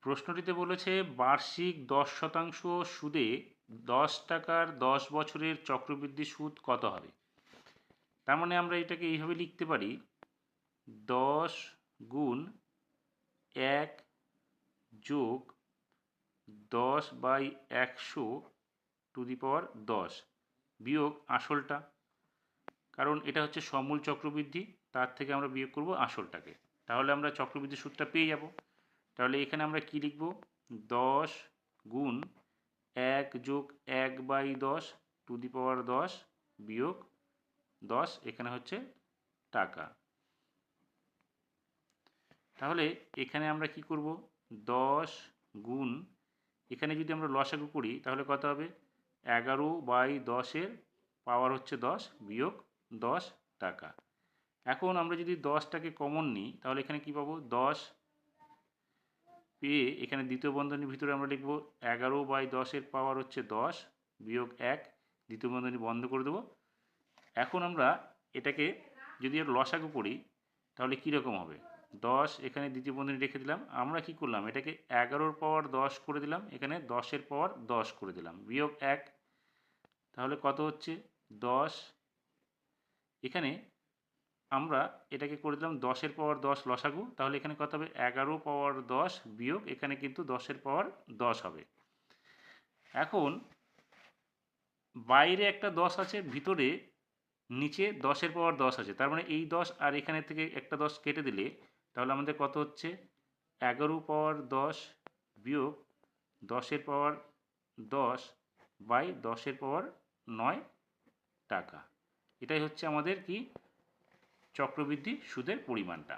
প্রশ্নটিতে বলেছে বার্ষিক 10% সুদে 10 টাকার 10 বছরের চক্রবৃদ্ধি সুদ কত হবে। তার মানে আমরা এটাকে এইভাবে লিখতে পারি 10 গুণ 1 যোগ 10/100 বিয়োগ আসলটা, কারণ এটা হচ্ছে সমূল চক্রবৃদ্ধি, তার থেকে আমরা বিয়োগ করব আসলটাকে, তাহলে আমরা চক্রবৃদ্ধি সুদটা পেয়ে যাব। তাহলে এখানে আমরা কি লিখব, 10 গুণ 1 যোগ 1/10 বিয়োগ 10, এখানে হচ্ছে টাকা। তাহলে এখানে আমরা কি করব, 10 গুণ, এখানে যদি আমরা লসাগু করি তাহলে কত হবে, 11/10 পাওয়ার হচ্ছে 10 বিয়োগ 10 টাকা। এখন আমরা যদি 10টাকে কমন নিই তাহলে এখানে কি পাবো, 10 পেয়ে এখানে দ্বিতীয় বন্ধনীর ভিতরে আমরা লিখব 11/10 পাওয়ার হচ্ছে 10 বিয়োগ 1, দ্বিতীয় বন্ধনী বন্ধ করে দেবো। এখন আমরা এটাকে যদি এর লসাগু করি তাহলে কীরকম হবে, 10 এখানে দ্বিতীয় বন্ধনী রেখে দিলাম, আমরা কি করলাম এটাকে 11 পাওয়ার 10 করে দিলাম, এখানে 10 পাওয়ার 10 করে দিলাম বিয়োগ 1, তাহলে কত হচ্ছে 10। এখানে আমরা এটাকে করে দিলাম 10 পাওয়ার 10 লসাগু, তাহলে এখানে কত হবে 11 পাওয়ার 10 বিয়োগ, এখানে কিন্তু 10 পাওয়ার 10 হবে। এখন বাইরে একটা 10 আছে, ভিতরে নিচে 10 পাওয়ার 10 আছে, তার মানে এই 10 আর এখানে থেকে একটা 10 কেটে দিলে তাহলে আমাদের কত হচ্ছে 11 পাওয়ার 10 বিয়োগ 10 পাওয়ার 10 বাই 10 পাওয়ার 9 টাকা। এটাই হচ্ছে আমাদের কি চক্রবৃদ্ধি সুদের পরিমাণটা।